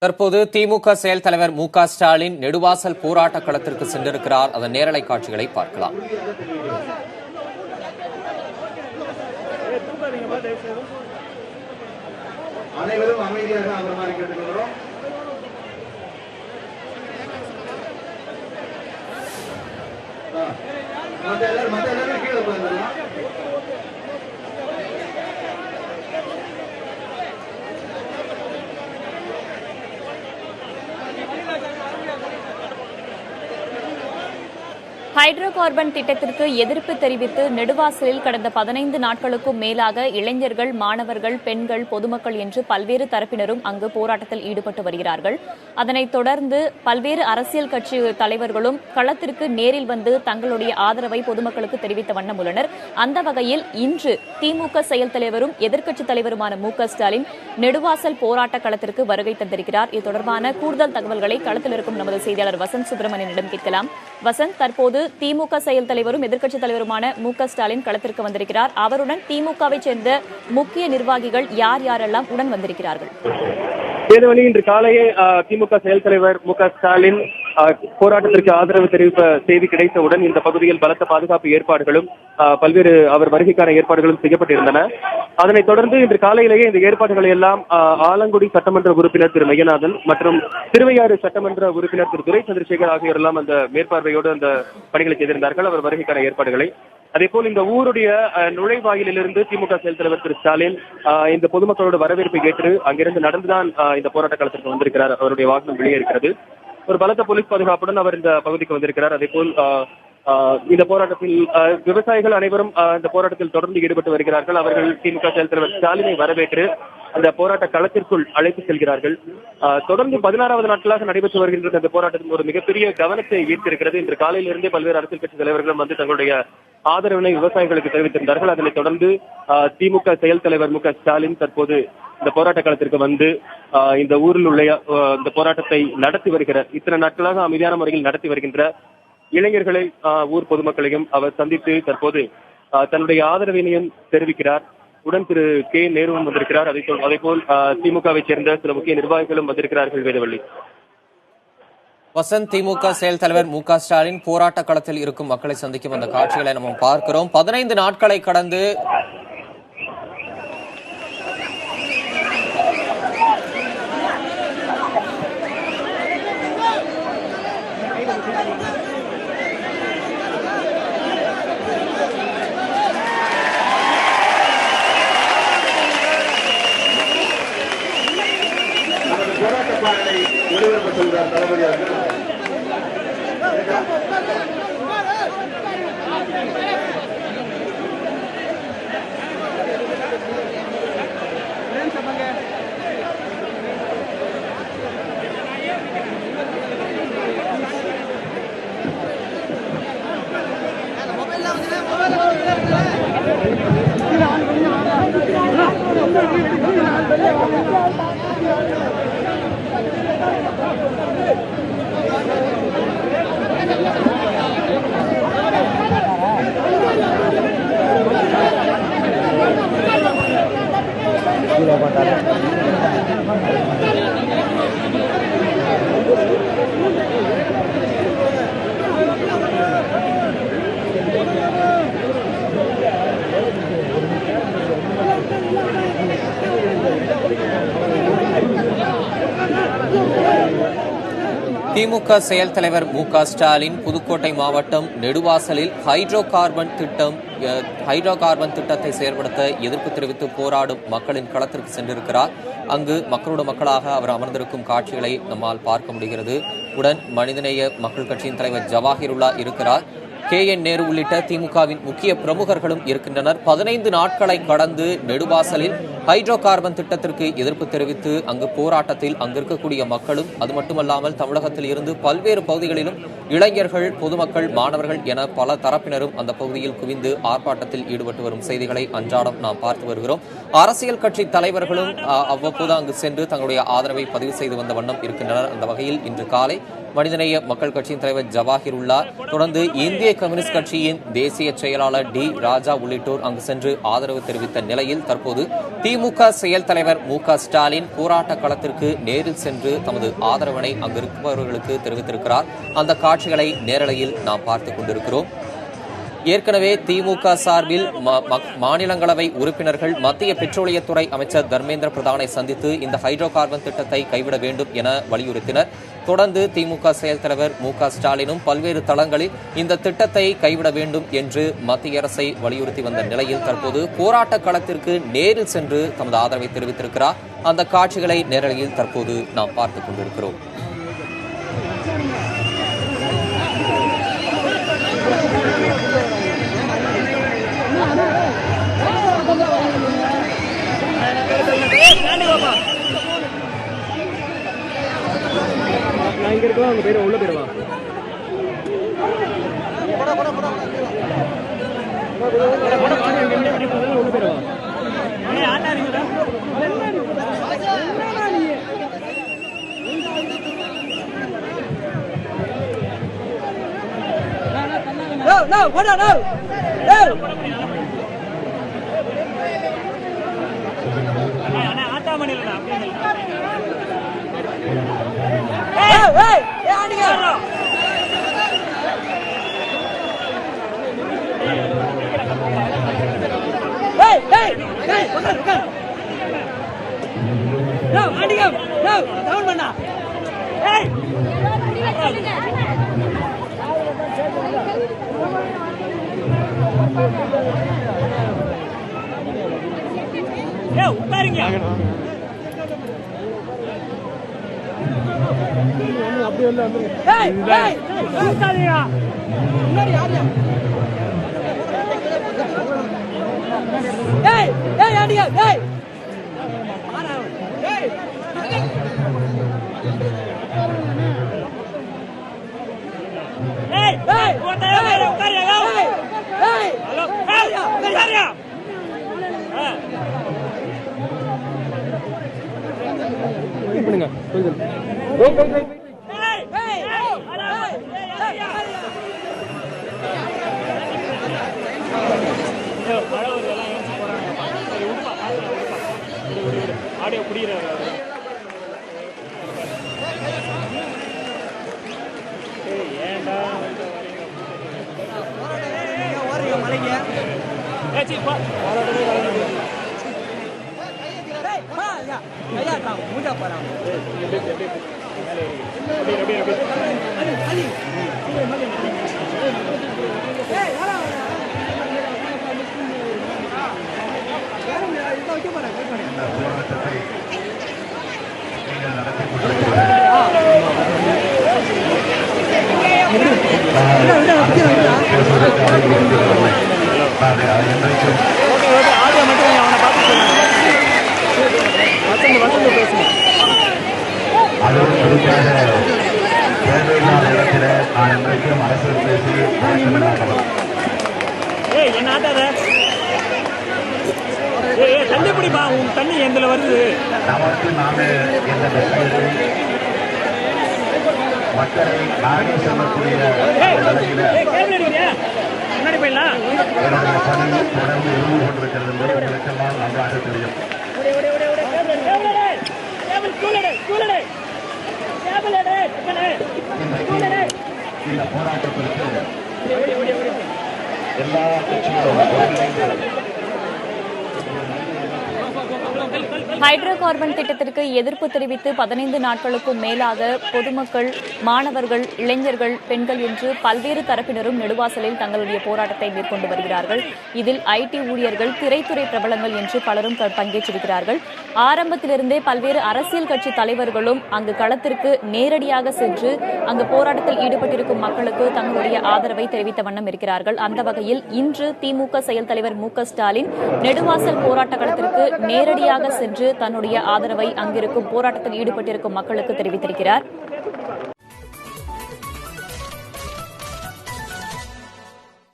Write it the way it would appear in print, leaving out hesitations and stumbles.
தற்போது திமுக செயல் தலைவர் மு.க. ஸ்டாலின் நெடுவாசல் போராட்ட களத்திற்கு சென்றிருக்கிறார். அதன் நேரலை காட்சிகளை பார்க்கலாம். அனைவரும் அமைதியாக அமருமாறு கேட்டுக்கொள்கிறோம். மற்ற எல்லாரும் கீழே உட்கார்ந்துடலாம். ஹைட்ரோ கார்பன் திட்டத்திற்கு எதிர்ப்பு தெரிவித்து நெடுவாசலில் கடந்த 15 நாட்களுக்கும் மேலாக இளைஞர்கள், மாணவர்கள், பெண்கள், பொதுமக்கள் என்று பல்வேறு தரப்பினரும் அங்கு போராட்டத்தில் ஈடுபட்டு வருகிறார்கள். அதனைத் தொடர்ந்து பல்வேறு அரசியல் கட்சி தலைவர்களும் களத்திற்கு நேரில் வந்து தங்களுடைய ஆதரவை பொதுமக்களுக்கு தெரிவித்த வண்ணம் உள்ளனர். அந்த வகையில் இன்று திமுக செயல் தலைவரும் எதிர்க்கட்சித் தலைவருமான மு.க. ஸ்டாலின் நெடுவாசல் போராட்ட களத்திற்கு வருகை தந்திருக்கிறார். இது தொடர்பான கூடுதல் தகவல்களை களத்தில் இருக்கும் நமது செய்தியாளர் வசந்த் சுப்பிரமணியனிடம் கேட்கலாம். வசந்த், தற்போது திமுக செயல் தலைவரும் எதிர்க்கட்சித் தலைவருமான மு.க. ஸ்டாலின் களத்திற்கு வந்திருக்கிறார். அவருடன் திமுகவை சேர்ந்த முக்கிய நிர்வாகிகள் யாரெல்லாம் உடன் வந்திருக்கிறார்கள்? வேதவழி, இன்று காலையே திமுக செயல் தலைவர் மு.க. ஸ்டாலின் போராட்டத்திற்கு ஆதரவு தெரிவித்த செய்தி கிடைத்தவுடன் இந்த பகுதியில் பலத்த பாதுகாப்பு ஏற்பாடுகளும் பல்வேறு அவர் வருகைக்கான ஏற்பாடுகளும் செய்யப்பட்டிருந்தன. அதனைத் தொடர்ந்து இன்று காலையிலேயே இந்த ஏற்பாடுகளை எல்லாம் ஆலங்குடி சட்டமன்ற உறுப்பினர் திரு மையநாதன் மற்றும் திருவையாறு சட்டமன்ற உறுப்பினர் திரு துரை சந்திரசேகர் ஆகியோரெல்லாம் அந்த மேற்பார்வையோடு அந்த பணிகளை செய்திருந்தார்கள், அவர் வருகைக்கான ஏற்பாடுகளை. அதேபோல் இந்த ஊருடைய நுழைவாயிலிருந்து திமுக செயல் தலைவர் திரு ஸ்டாலின் இந்த பொதுமக்களோட வரவேற்பை ஏற்று அங்கிருந்து நடந்துதான் இந்த போராட்ட களத்திற்கு வந்திருக்கிறார். அவருடைய வாகனம் வெளியே இருக்கிறது. ஒரு பலத்த போலீஸ் பாதுகாப்புடன் அவர் இந்த பகுதிக்கு வந்திருக்கிறார். அதேபோல் இந்த போராட்டத்தில் விவசாயிகள் அனைவரும் இந்த போராட்டத்தில் தொடர்ந்து ஈடுபட்டு வருகிறார்கள். அவர்கள் திமுக செயல் தலைவர் ஸ்டாலினை வரவேற்று அந்த போராட்ட களத்திற்குள் அழைத்து செல்கிறார்கள். தொடர்ந்து 16வது நாட்களாக நடைபெற்று வருகின்ற இந்த போராட்டத்தில் ஒரு மிகப்பெரிய கவனத்தை ஈர்த்திருக்கிறது. இன்று காலையிலிருந்தே பல்வேறு அரசியல் கட்சி தலைவர்களும் வந்து தங்களுடைய ஆதரவினை விவசாயிகளுக்கு தெரிவித்திருந்தார்கள். அதனைத் தொடர்ந்து திமுக செயல் தலைவர் மு.க. ஸ்டாலின் தற்போது இந்த போராட்ட களத்திற்கு வந்து இந்த ஊரில் உள்ள இந்த போராட்டத்தை நடத்தி வருகிற இத்தனை நாட்களாக அமைதியான முறையில் நடத்தி வருகின்ற இளைஞர்களை, ஊர் பொதுமக்களையும் அவர் சந்தித்து தற்போது தன்னுடைய ஆதரவினையும் தெரிவிக்கிறார். உடன் திரு கே நேருவும் வந்திருக்கிறார். அதேபோல் திமுகவை சேர்ந்த சில முக்கிய நிர்வாகிகளும் வந்திருக்கிறார்கள். வேதவள்ளி, வசந்த், திமுக செயல் தலைவர் மு.க. ஸ்டாலின் போராட்ட களத்தில் இருக்கும் மக்களை சந்திக்கும் அந்த காட்சிகளை நம்ம பார்க்கிறோம். 15 நாட்களை கடந்து போராட்ட பாடலை ஒளிபரப்பு சொல்கிறார் தளபதி அவர்கள். திமுக செயல் தலைவர் மு.க. ஸ்டாலின் புதுக்கோட்டை மாவட்டம் நெடுவாசலில் ஹைட்ரோ கார்பன் திட்டத்தை செயல்படுத்த எதிர்ப்பு தெரிவித்து போராடும் மக்களின் களத்திற்கு சென்றிருக்கிறார். அங்கு மக்களோட மக்களாக அவர் அமர்ந்திருக்கும் காட்சிகளை நம்மால் பார்க்க முடிகிறது. உடன் மனிதநேய மக்கள் கட்சியின் தலைவர் ஜவாஹிருல்லா இருக்கிறார். கே.என். நேரு உள்ளிட்ட திமுகவின் முக்கிய பிரமுகர்களும் இருக்கின்றனர். 15 நாட்களை கடந்து நெடுவாசலில் ஹைட்ரோ கார்பன் திட்டத்திற்கு எதிர்ப்பு தெரிவித்து அங்கு போராட்டத்தில் அங்கிருக்கக்கூடிய மக்களும், அது மட்டுமல்லாமல் தமிழகத்தில் இருந்து பல்வேறு பகுதிகளிலும் இளைஞர்கள், பொதுமக்கள், மாணவர்கள் என பல தரப்பினரும் அந்த பகுதியில் குவிந்து ஆர்ப்பாட்டத்தில் ஈடுபட்டு வரும் செய்திகளை அன்றாடம் நாம் பார்த்து வருகிறோம். அரசியல் கட்சி தலைவர்களும் அவ்வப்போது அங்கு சென்று தங்களுடைய ஆதரவை பதிவு செய்து வந்த வண்ணம் இருக்கின்றனர். அந்த வகையில் இன்று காலை மனிதநேய மக்கள் கட்சியின் தலைவர் ஜவாஹிருல்லா, தொடர்ந்து இந்திய கம்யூனிஸ்ட் கட்சியின் தேசிய செயலாளர் டி ராஜா உள்ளிட்டோர் அங்கு சென்று ஆதரவு தெரிவித்த நிலையில் தற்போது திமுக செயல் தலைவர் மு.க.ஸ்டாலின் போராட்ட களத்திற்கு நேரில் சென்று தமது ஆதரவினை அங்கிருப்பவர்களுக்கு தெரிவித்திருக்கிறார். அந்த காட்சிகளை நேரலையில் நாம் பார்த்துக் கொண்டிருக்கிறோம். ஏற்கனவே திமுக சார்பில் மாநிலங்களவை உறுப்பினர்கள் மத்திய பெட்ரோலியத்துறை அமைச்சர் தர்மேந்திர பிரதானை சந்தித்து இந்த ஹைட்ரோ கார்பன் திட்டத்தை கைவிட வேண்டும் என வலியுறுத்தினர். தொடர்ந்து திமுக செயல் தலைவர் மு.க.ஸ்டாலினும் பல்வேறு தளங்களில் இந்த திட்டத்தை கைவிட வேண்டும் என்று மத்திய அரசை வலியுறுத்தி வந்த நிலையில் தற்போது போராட்ட களத்திற்கு நேரில் சென்று தமது ஆதரவை தெரிவித்திருக்கிறார். அந்த காட்சிகளை நேரலையில் தற்போது நாம் பார்த்துக் கொண்டிருக்கிறோம். இங்க இருக்கோம், அங்க போயிடுவோம், உள்ள போயிடுவா. உள்ள போயிடுவா. அப்படி வந்து ஆடியோ புரியுற ஏண்டா மலைங்க தள்ளிப்படிப்பா உன் தண்ணி எங்களை வருது நமக்கு நாம மக்களை நானே சொல்லக்கூடிய முன்னாடி போயிடலாம் பணி தொடர்ந்து இருந்து கொண்டிருக்கிறது என்பது உங்களுக்கெல்லாம் நன்றாக தெரியும். இந்த போராட்டத்திற்கு எல்லா கட்சிகளும் ஹைட்ரோ கார்பன் திட்டத்திற்கு எதிர்ப்பு தெரிவித்து 15 நாட்களுக்கும் மேலாக பொதுமக்கள், மாணவர்கள், இளைஞர்கள், பெண்கள் என்று பல்வேறு தரப்பினரும் நெடுவாசலில் தங்களுடைய போராட்டத்தை மேற்கொண்டு வருகிறார்கள். இதில் ஐடி ஊழியர்கள், திரைத்துறை பிரபலங்கள் என்று பலரும் பங்கேற்றிருக்கிறார்கள். ஆரம்பத்திலிருந்தே பல்வேறு அரசியல் கட்சி தலைவர்களும் அங்கு களத்திற்கு நேரடியாக சென்று அங்கு போராட்டத்தில் ஈடுபட்டிருக்கும் மக்களுக்கு தங்களுடைய ஆதரவை தெரிவித்த வண்ணம் இருக்கிறார்கள். அந்த வகையில் இன்று திமுக செயல் தலைவர் மு.க.ஸ்டாலின் நெடுவாசல் போராட்ட களத்திற்கு நேரடியாக சென்று தன்னுடைய ஆதரவை அங்கிருக்கும் போராட்டத்தில் ஈடுபட்டிருக்கும் மக்களுக்கு தெரிவித்திருக்கிறார்.